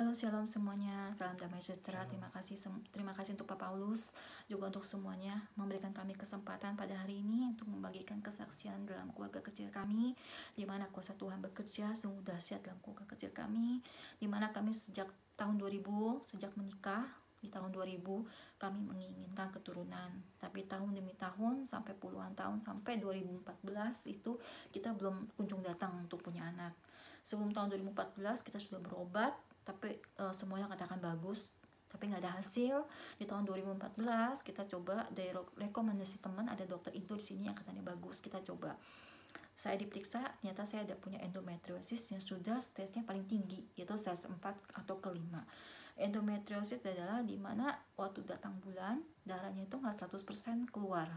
Halo, shalom semuanya, salam damai sejahtera. Terima kasih untuk Pak Paulus, juga untuk semuanya memberikan kami kesempatan pada hari ini untuk membagikan kesaksian dalam keluarga kecil kami, di mana kuasa Tuhan bekerja sungguh dahsyat dalam keluarga kecil kami, di mana kami sejak tahun 2000, sejak menikah di tahun 2000 kami menginginkan keturunan, tapi tahun demi tahun sampai puluhan tahun sampai 2014 itu kita belum kunjung datang untuk punya anak. Sebelum tahun 2014 kita sudah berobat, tapi semuanya katakan bagus, tapi nggak ada hasil. Di tahun 2014 kita coba dari rekomendasi teman, ada dokter Indo di sini yang katanya bagus, kita coba. Saya diperiksa, ternyata saya ada punya endometriosis yang sudah stage-nya paling tinggi, yaitu stage 4 atau ke-5. Endometriosis adalah dimana waktu datang bulan darahnya itu nggak 100% keluar,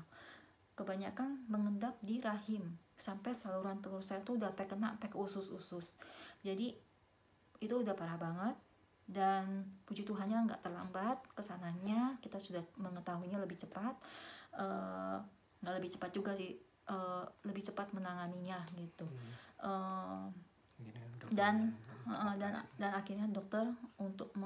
kebanyakan mengendap di rahim sampai saluran telur saya tuh udah kena sampai ke usus-usus. Jadi itu udah parah banget, dan puji Tuhannya nggak terlambat kesananya, kita sudah mengetahuinya lebih cepat, nggak lebih cepat juga sih, lebih cepat menanganinya gitu. Dan akhirnya dokter untuk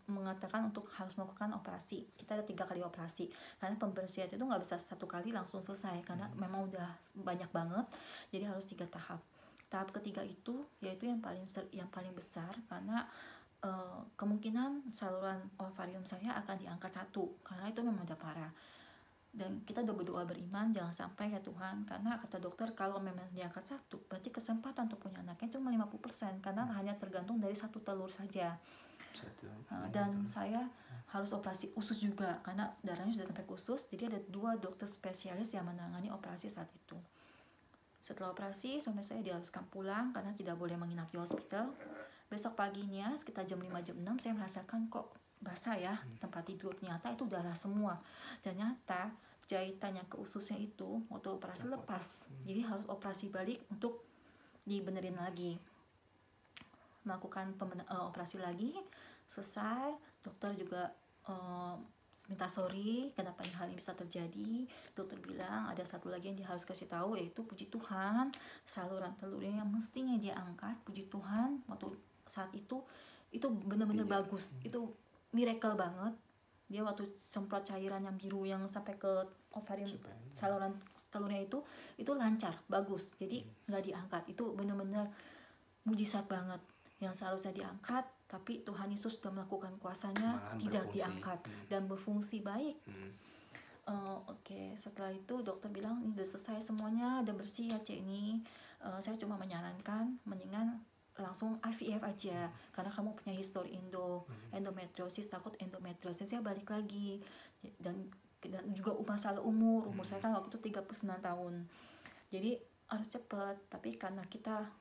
mengatakan untuk harus melakukan operasi. Kita ada 3 kali operasi karena pembersihan itu nggak bisa 1 kali langsung selesai karena memang udah banyak banget, jadi harus 3 tahap. Tahap ketiga itu yaitu yang paling besar, karena kemungkinan saluran ovarium saya akan diangkat 1 karena itu memang udah parah. Dan kita udah berdoa beriman, jangan sampai ya Tuhan, karena kata dokter kalau memang diangkat 1 berarti kesempatan untuk punya anaknya cuma 50%, karena hanya tergantung dari 1 telur saja. Dan saya harus operasi usus juga karena darahnya sudah sampai ke usus, jadi ada 2 dokter spesialis yang menangani operasi saat itu. Setelah operasi, suami saya diharuskan pulang karena tidak boleh menginap di hospital. Besok paginya sekitar jam 5 jam 6 saya merasakan kok basah ya tempat tidur, ternyata itu darah semua. Ternyata jahitan yang ke ususnya itu waktu operasi lepas, jadi harus operasi balik untuk dibenerin lagi. Melakukan operasi lagi, selesai, dokter juga minta sorry kenapa hal ini bisa terjadi. Dokter bilang ada satu lagi yang dia harus kasih tahu, yaitu puji Tuhan saluran telurnya yang mestinya dia angkat, puji Tuhan waktu saat itu benar-benar bagus, itu miracle banget. Dia waktu semprot cairan yang biru yang sampai ke ovarium saluran telurnya itu lancar, bagus, jadi nggak diangkat. Itu benar-benar mujizat banget, yang seharusnya diangkat tapi Tuhan Yesus sudah melakukan kuasanya tidak diangkat dan berfungsi baik. Oke, setelah itu dokter bilang ini udah selesai semuanya, udah bersih ya Cek ini. Saya cuma menyarankan mendingan langsung IVF aja karena kamu punya histori endometriosis, takut endometriosisnya balik lagi, dan juga masalah umur saya kan waktu itu 39 tahun, jadi harus cepet. Tapi karena kita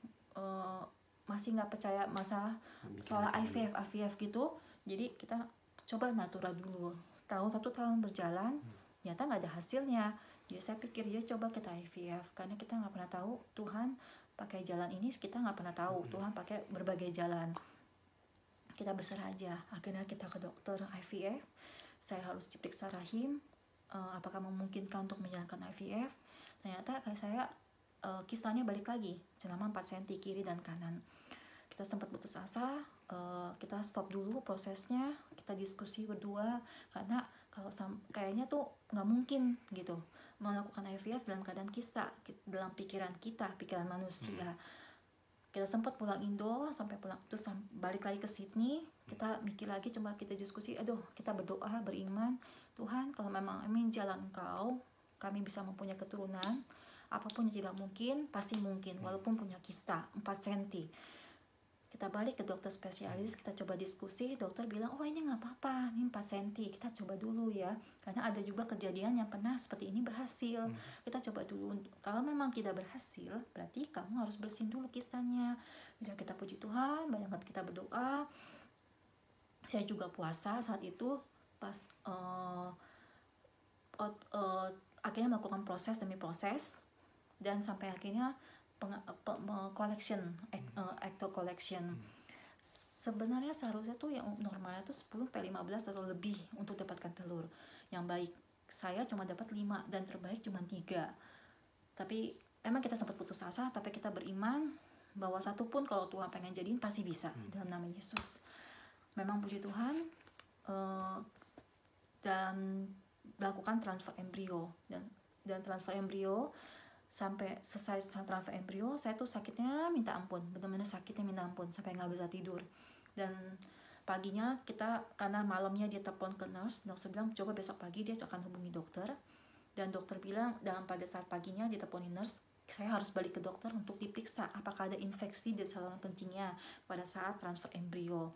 masih nggak percaya masalah soal IVF gitu, jadi kita coba natural dulu. 1 tahun berjalan, ternyata nggak ada hasilnya. Jadi saya pikir ya coba kita IVF, karena kita nggak pernah tahu Tuhan pakai jalan ini, kita nggak pernah tahu Tuhan pakai berbagai jalan. Kita berserah aja. Akhirnya kita ke dokter IVF, saya harus diperiksa rahim, apakah memungkinkan untuk menjalankan IVF. Ternyata kayak saya kistanya balik lagi selama 4 cm kiri dan kanan. Kita sempat putus asa, kita stop dulu prosesnya, kita diskusi berdua, karena kalau kayaknya tuh nggak mungkin gitu melakukan IVF dalam keadaan kista dalam pikiran manusia. Kita sempat pulang Indo, sampai pulang terus balik lagi ke Sydney, kita mikir lagi, coba kita diskusi, kita berdoa beriman, Tuhan kalau memang jalan Engkau kami bisa mempunyai keturunan, apapun yang tidak mungkin pasti mungkin, walaupun punya kista 4 cm. Kita balik ke dokter spesialis, kita coba diskusi, dokter bilang ini nggak apa-apa, ini 4 cm, kita coba dulu ya, karena ada juga kejadian yang pernah seperti ini berhasil. Kita coba dulu, kalau memang tidak berhasil berarti kamu harus bersihin dulu kistanya. Udah, kita puji Tuhan, banyak banget kita berdoa. Saya juga puasa saat itu pas akhirnya melakukan proses demi proses, dan sampai akhirnya collection, ecto collection. Sebenarnya seharusnya tuh yang normalnya tuh 10-15 atau lebih untuk dapatkan telur yang baik. Saya cuma dapat 5 dan terbaik cuma 3. Tapi emang kita sempat putus asa, tapi kita beriman bahwa 1 pun kalau Tuhan pengen jadiin pasti bisa dalam nama Yesus. memang puji Tuhan dan melakukan transfer embrio dan transfer embrio. Sampai selesai transfer embrio, saya tuh sakitnya minta ampun, benar-benar sakitnya minta ampun sampai nggak bisa tidur. Dan paginya karena malamnya dia telepon ke nurse bilang coba besok pagi dia akan hubungi dokter. Dan dokter bilang pada saat paginya dia teleponin nurse, saya harus balik ke dokter untuk diperiksa apakah ada infeksi di saluran kencingnya pada saat transfer embrio.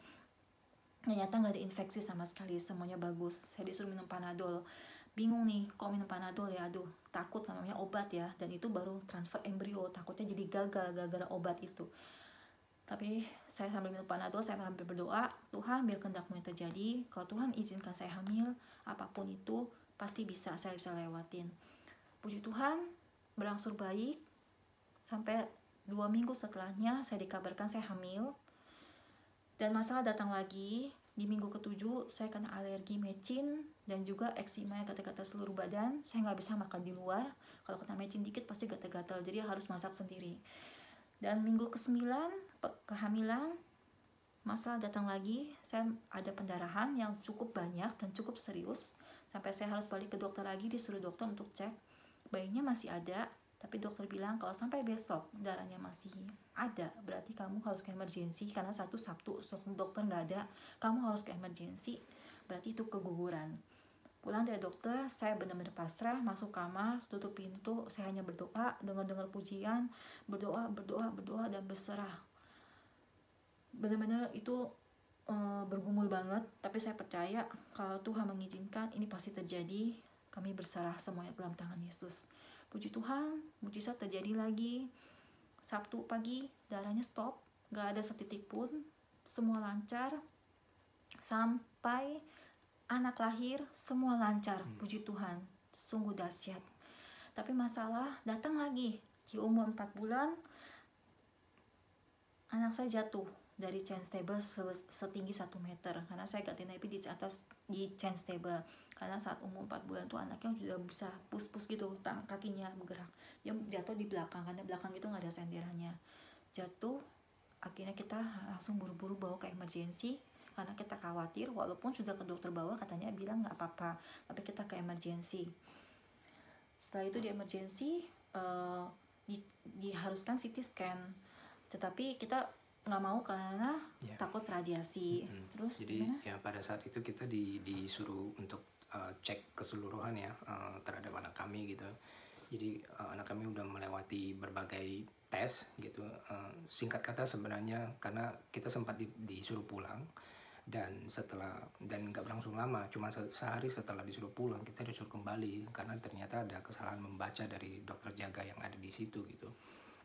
Ternyata nggak ada infeksi sama sekali, semuanya bagus. Saya disuruh minum Panadol. Bingung nih, kok minum Panadol ya, aduh takut, namanya obat ya, dan itu baru transfer embrio, takutnya jadi gagal gara-gara obat itu. Tapi saya sambil minum Panadol, saya sambil berdoa, Tuhan biar kehendak-Mu yang terjadi, kalau Tuhan izinkan saya hamil, apapun itu pasti saya bisa lewatin. Puji Tuhan, berangsur baik, sampai 2 minggu setelahnya saya dikabarkan saya hamil, dan masalah datang lagi. Di minggu ke-7 saya kena alergi mecin dan juga eksima yang gatal-gatal seluruh badan. Saya nggak bisa makan di luar, kalau kena mecin dikit pasti gatal-gatal, jadi harus masak sendiri. Dan minggu ke-9 kehamilan, masalah datang lagi. Saya ada pendarahan yang cukup banyak dan cukup serius, sampai saya harus balik ke dokter lagi, disuruh dokter untuk cek bayinya masih ada. Tapi dokter bilang kalau sampai besok darahnya masih ada, berarti kamu harus ke emergency, karena Sabtu dokter nggak ada, kamu harus ke emergency, berarti itu keguguran. Pulang dari dokter, saya benar-benar pasrah, masuk kamar, tutup pintu, saya hanya berdoa, dengar pujian, berdoa dan berserah. Benar-benar itu bergumul banget, tapi saya percaya kalau Tuhan mengizinkan ini pasti terjadi. Kami berserah semuanya dalam tangan Yesus. Puji Tuhan, mujizat terjadi lagi. Sabtu pagi darahnya stop, gak ada setitik pun, semua lancar. Sampai anak lahir semua lancar, puji Tuhan, sungguh dahsyat. Tapi masalah datang lagi. Di umur 4 bulan anak saya jatuh dari chain stable setinggi 1 meter, karena saya ganti napi di chain stable. Karena saat umur 4 bulan tuh anaknya sudah bisa pus-pus gitu, kakinya bergerak. Dia jatuh di belakang, karena belakang itu nggak ada senderannya. Jatuh, akhirnya kita langsung buru-buru bawa ke emergency, karena kita khawatir, walaupun sudah ke dokter bawah katanya bilang nggak apa-apa, tapi kita ke emergency. Setelah itu di emergency diharuskan CT scan, tetapi kita nggak mau karena takut radiasi. Terus jadi ya pada saat itu kita disuruh untuk cek keseluruhan ya terhadap anak kami gitu. Jadi anak kami udah melewati berbagai tes gitu. Singkat kata sebenarnya karena kita sempat disuruh pulang, dan nggak berlangsung lama, cuma sehari setelah disuruh pulang kita disuruh kembali karena ternyata ada kesalahan membaca dari dokter jaga yang ada di situ gitu.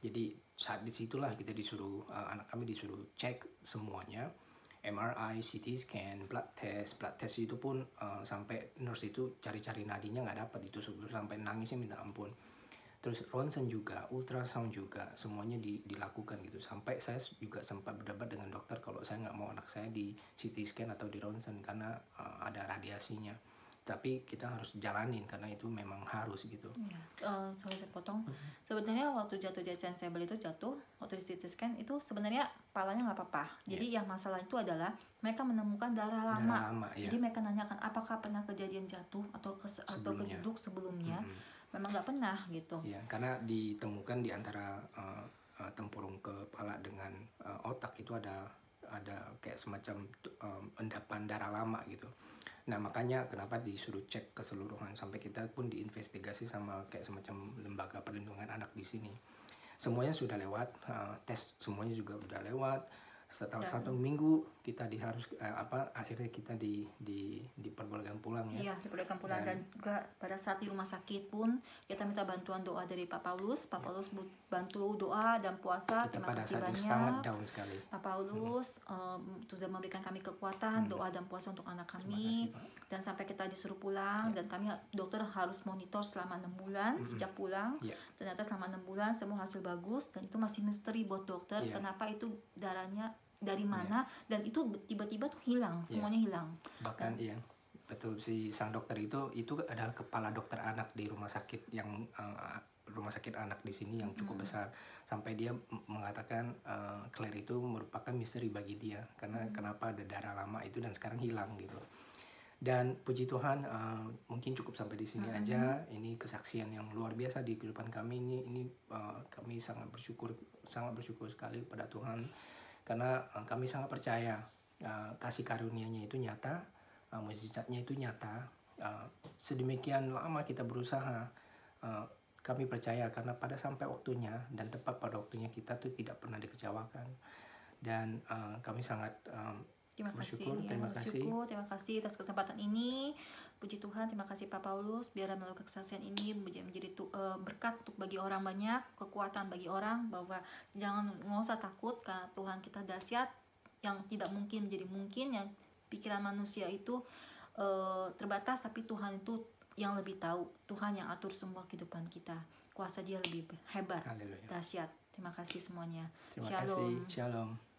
Jadi saat disitulah kita disuruh anak kami disuruh cek semuanya, MRI, CT scan, blood test itu pun sampai nurse itu cari-cari nadinya nggak dapat, itu sampai nangisnya minta ampun. Terus ronsen juga, ultrasound juga, semuanya dilakukan gitu. Sampai saya juga sempat berdebat dengan dokter kalau saya nggak mau anak saya di CT scan atau di ronsen karena ada radiasinya. Tapi kita harus jalanin karena itu memang harus gitu. Sorry saya potong. Sebenarnya waktu jatuh di chain stable itu waktu di CT scan itu sebenarnya palanya nggak apa-apa. Jadi yang masalah itu adalah mereka menemukan darah lama. Jadi mereka nanyakan apakah pernah kejadian jatuh atau kejeduk sebelumnya. Memang nggak pernah gitu. Ya, karena ditemukan di antara tempurung kepala dengan otak itu ada kayak semacam endapan darah lama gitu. Nah makanya kenapa disuruh cek keseluruhan, sampai kita pun diinvestigasi sama kayak semacam lembaga perlindungan anak di sini. Semuanya sudah lewat, tes semuanya juga udah lewat. Setelah 1 minggu kita akhirnya kita diperbolehkan pulang ya. Iya, diperbolehkan pulang, dan juga pada saat di rumah sakit pun kita minta bantuan doa dari Pak Paulus. Pak Paulus bantu doa dan puasa. Terima kasih banyak. Sangat down sekali. Pak Paulus sudah memberikan kami kekuatan doa dan puasa untuk anak kami. Dan sampai kita disuruh pulang dan kami dokter harus monitor selama 6 bulan sejak pulang. Ternyata selama 6 bulan semua hasil bagus, dan itu masih misteri buat dokter kenapa itu darahnya dari mana dan itu tiba-tiba tuh hilang, semuanya hilang. Bahkan betul, si sang dokter itu adalah kepala dokter anak di rumah sakit yang rumah sakit anak di sini yang cukup besar, sampai dia mengatakan Claire itu merupakan misteri bagi dia karena kenapa ada darah lama itu dan sekarang hilang gitu. Dan puji Tuhan, mungkin cukup sampai di sini aja. Ini kesaksian yang luar biasa di kehidupan kami. Ini kami sangat bersyukur sekali pada Tuhan, karena kami sangat percaya kasih karunia-Nya itu nyata, mukjizat-Nya itu nyata. Sedemikian lama kita berusaha, kami percaya karena pada sampai waktunya dan tepat pada waktunya kita tuh tidak pernah dikecewakan. Dan kami sangat bersyukur. Terima kasih atas kesempatan ini. Puji Tuhan, terima kasih Pak Paulus, biar melalui kesaksian ini menjadi berkat untuk bagi orang banyak, kekuatan bagi orang, bahwa nggak usah takut karena Tuhan kita dahsyat, yang tidak mungkin menjadi mungkin, yang pikiran manusia itu terbatas, tapi Tuhan itu yang lebih tahu. Tuhan yang atur semua kehidupan kita, kuasa Dia lebih hebat, dahsyat. Terima kasih semuanya. Terima kasih. Shalom.